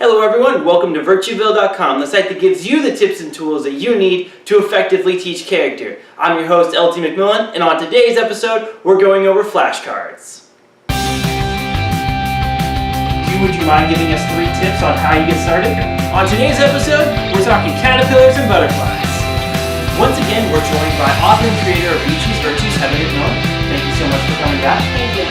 Hello everyone, welcome to Virtueville.com, the site that gives you the tips and tools that you need to effectively teach character. I'm your host, LT McMillan, and on today's episode, we're going over flashcards. Would you mind giving us 3 tips on how you get started? On today's episode, we're talking caterpillars and butterflies. Once again, we're joined by author and creator of Virtues, Heather McMillan. Thank you so much for coming back. Thank you.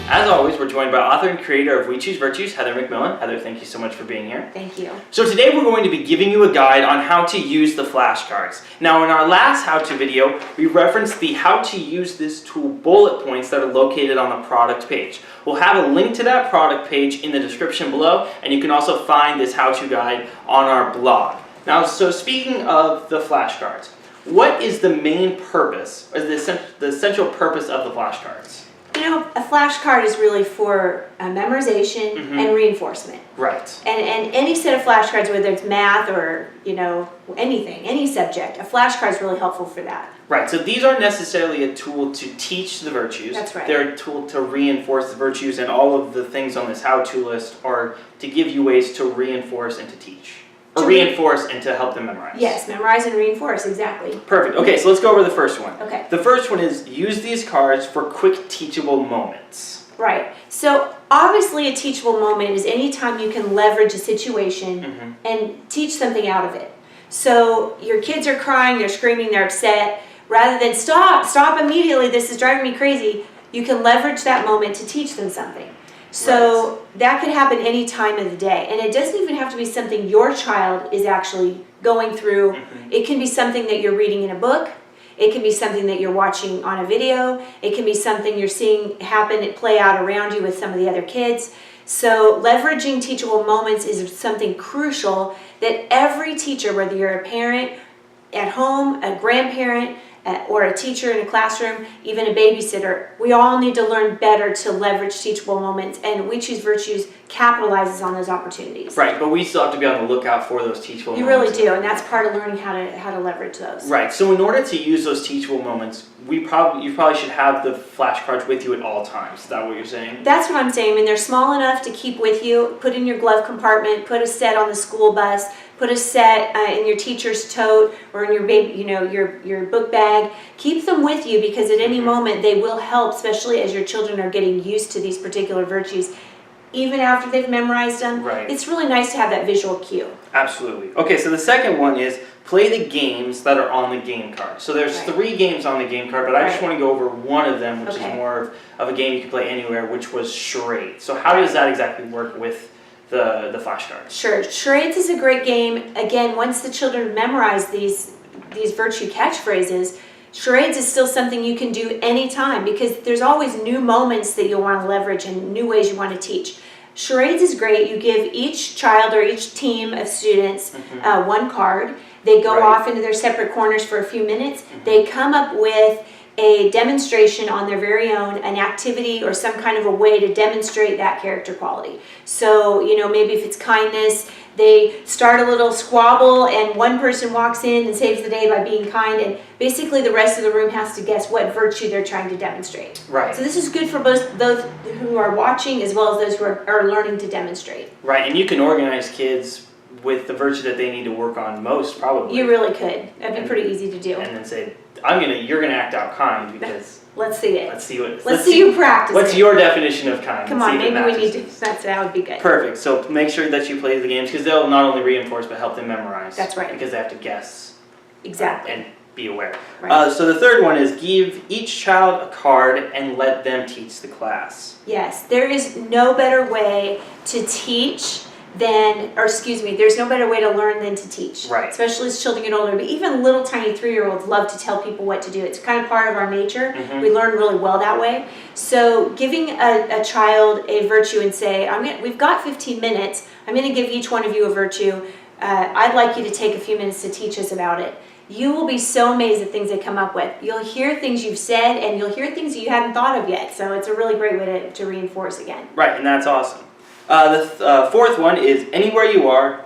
As always, we're joined by author and creator of We Choose Virtues, Heather McMillan. Heather, thank you so much for being here. Thank you. So today we're going to be giving you a guide on how to use the flashcards. Now in our last how-to video, we referenced the how to use this tool bullet points that are located on the product page. We'll have a link to that product page in the description below, and you can also find this how-to guide on our blog. Now, so speaking of the flashcards, what is the main purpose, or the essential purpose of the flashcards? You know, a flashcard is really for memorization and reinforcement. Right. And any set of flashcards, whether it's math or, anything, any subject, a flashcard is really helpful for that. Right, so these aren't necessarily a tool to teach the virtues. That's right. They're a tool to reinforce the virtues, and all of the things on this how-to list are to give you ways to reinforce and to teach. Or reinforce and to help them memorize. Yes, memorize and reinforce, exactly. Perfect. Okay, so let's go over the first one. Okay. The first one is use these cards for quick teachable moments. Right. So obviously a teachable moment is any time you can leverage a situation and teach something out of it. So your kids are crying, they're screaming, they're upset. Rather than stop immediately, this is driving me crazy, you can leverage that moment to teach them something. So that could happen any time of the day. And it doesn't even have to be something your child is actually going through. It can be something that you're reading in a book. It can be something that you're watching on a video. It can be something you're seeing happen and play out around you with some of the other kids. So leveraging teachable moments is something crucial that every teacher, whether you're a parent at home, a grandparent, or a teacher in a classroom, even a babysitter, we all need to learn better to leverage teachable moments, and We Choose Virtues capitalizes on those opportunities. Right, but we still have to be on the lookout for those teachable moments. You really do, and that's part of learning how to leverage those. Right, so in order to use those teachable moments, you probably should have the flashcards with you at all times. Is that what you're saying? That's what I'm saying. I mean, they're small enough to keep with you. Put in your glove compartment, put a set on the school bus, put a set in your teacher's tote or in your your book bag. Keep them with you because at any moment they will help, especially as your children are getting used to these particular virtues. Even after they've memorized them, it's really nice to have that visual cue. Absolutely. Okay, so the second one is play the games that are on the game card. So there's 3 games on the game card, but I just want to go over one of them, which is more of a game you can play anywhere, which was charades. So how does that exactly work with the flashcards? Sure. Charades is a great game. Again, once the children memorize these virtue catchphrases, charades is still something you can do anytime because there's always new moments that you'll want to leverage and new ways you want to teach. Charades is great. You give each child or each team of students one card. They go off into their separate corners for a few minutes. They come up with a demonstration on their very own, an activity or some kind of a way to demonstrate that character quality. So, maybe if it's kindness, they start a little squabble and one person walks in and saves the day by being kind, and basically the rest of the room has to guess what virtue they're trying to demonstrate. Right. So this is good for both those who are watching as well as those who are learning to demonstrate. Right, and you can organize kids with the virtue that they need to work on most, probably. You really could. That'd be pretty easy to do. And then say, you're gonna act out kind because let's see it. Let's see Let's see you practice. What's your definition of kind? Come on, maybe we need to. That would be good. Perfect. So make sure that you play the games because they'll not only reinforce but help them memorize. That's right. Because they have to guess. Exactly. And be aware. Right. So the third one is give each child a card and let them teach the class. Yes, there is no better way to teach there's no better way to learn than to teach. Right. Especially as children get older. But even little tiny 3-year-olds love to tell people what to do. It's kind of part of our nature. We learn really well that way. So giving a child a virtue and say, we've got 15 minutes. I'm going to give each one of you a virtue. I'd like you to take a few minutes to teach us about it. You will be so amazed at things they come up with. You'll hear things you've said and you'll hear things you hadn't thought of yet. So it's a really great way to reinforce again. Right, and that's awesome. The fourth one is anywhere you are,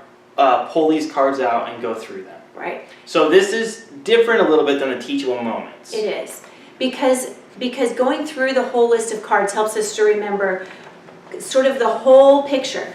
pull these cards out and go through them. Right. So this is different a little bit than the teachable moments. It is. Because because going through the whole list of cards helps us to remember sort of the whole picture.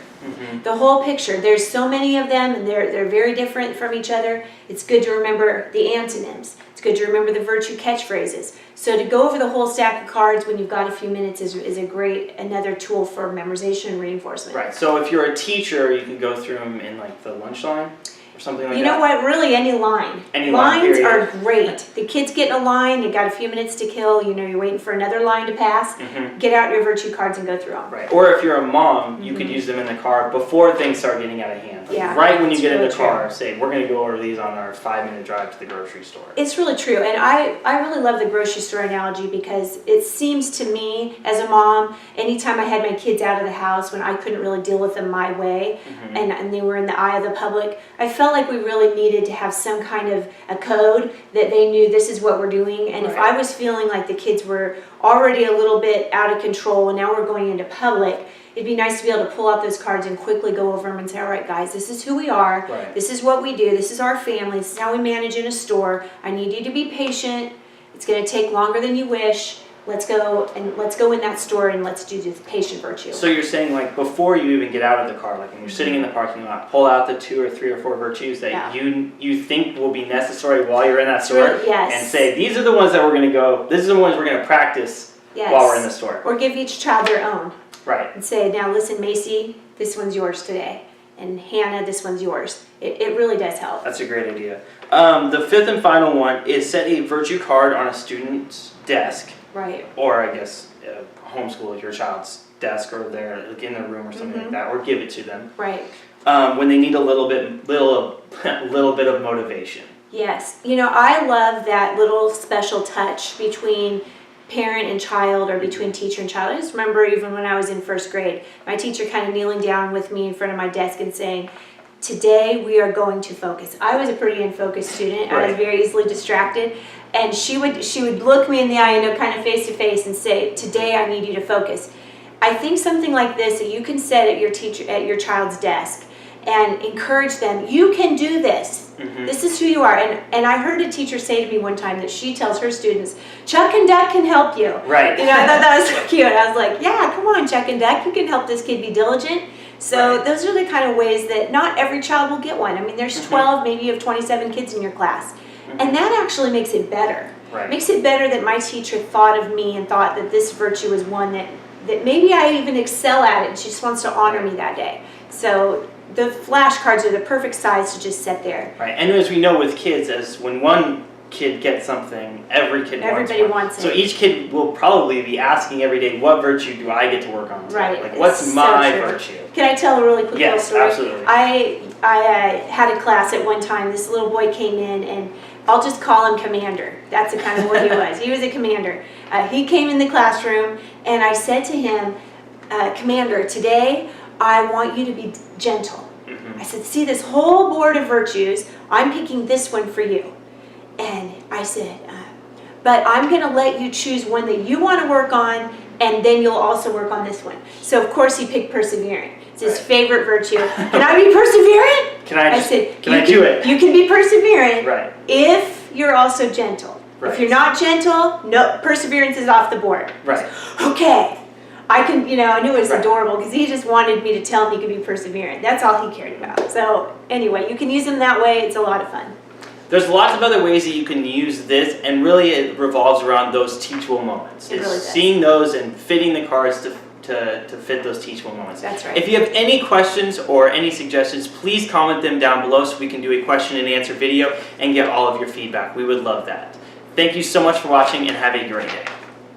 The whole picture. There's so many of them, and they're very different from each other. It's good to remember the antonyms. It's good to remember the virtue catchphrases. So to go over the whole stack of cards when you've got a few minutes is another tool for memorization and reinforcement. Right. So if you're a teacher, you can go through them in like the lunch line or something like that. You know what? Really, any line. Lines are great. The kids get in a line. They've got a few minutes to kill. You know, you're waiting for another line to pass. Get out your virtue cards and go through them. Right. Or if you're a mom, you could use them in the car before things start getting out of hand. Like Yeah, right when you get in really the car, say, we're going to go over these on our 5-minute drive to the grocery store. It's really true, and I really love the grocery store analogy because it seems to me as a mom, anytime I had my kids out of the house when I couldn't really deal with them my way, and they were in the eye of the public, I felt like we really needed to have some kind of a code that they knew this is what we're doing. And if I was feeling like the kids were already a little bit out of control and now we're going into public, it'd be nice to be able to pull out those cards and quickly go over them and say, all right, guys, this is who we are. This is what we do. This is our family. This is how we manage in a store. I need you to be patient. It's going to take longer than you wish. Let's go in that store and let's do this patient virtue. So you're saying like before you even get out of the car, like when you're sitting in the parking lot, pull out the 2 or 3 or 4 virtues that you think will be necessary while you're in that store, and say these are the ones that we're going to go. These are the ones we're going to practice while we're in the store. Or give each child their own. Right. And say, now listen, Macy, this one's yours today. And Hannah, this one's yours. It really does help. That's a great idea. The 5th and final one is set a virtue card on a student's desk. Right. Or I guess homeschool your child's desk or like in their room or something like that, or give it to them. Right. When they need a little bit of motivation. Yes. You know, I love that little special touch between parent and child or between teacher and child. I just remember even when I was in 1st grade, my teacher kind of kneeling down with me in front of my desk and saying, today we are going to focus. I was a pretty unfocused student. I was very easily distracted. And she would look me in the eye, kind of face to face and say, today I need you to focus. I think something like this that you can set at your child's desk and encourage them, you can do this. This is who you are. And I heard a teacher say to me one time that she tells her students, Chuck and Duck can help you. Right. You know, I thought that was so cute. I was like, yeah, come on, Chuck and Duck, you can help this kid be diligent. So those are the kind of ways that not every child will get one. I mean, there's 12, maybe you have 27 kids in your class. And that actually makes it better. Makes it better that my teacher thought of me and thought that this virtue was one that maybe I even excel at it and she just wants to honor me that day. So the flashcards are the perfect size to just set there. Right, and as we know with kids, as when one kid gets something, everybody wants it. So each kid will probably be asking every day, what virtue do I get to work on today? Right. Like, what's my virtue? Can I tell a really quick little story? Yes, absolutely. I had a class at one time. This little boy came in, and I'll just call him Commander. That's the kind of boy he was. He was a commander. He came in the classroom, and I said to him, Commander, today I want you to be gentle. I said, see this whole board of virtues, I'm picking this one for you. And I said, but I'm going to let you choose one that you want to work on, and then you'll also work on this one. So, of course, he picked persevering. It's his favorite virtue. Can I be perseverant? Can I do it? You can be perseverant if you're also gentle. If you're not gentle, no, perseverance is off the board. Okay. I knew it was adorable because he just wanted me to tell him he could be perseverant. That's all he cared about. So, anyway, you can use them that way. It's a lot of fun. There's lots of other ways that you can use this, and really it revolves around those teachable moments. It really does. Seeing those and fitting the cards to fit those teachable moments. That's right. If you have any questions or any suggestions, please comment them down below so we can do a question and answer video and get all of your feedback. We would love that. Thank you so much for watching and have a great day.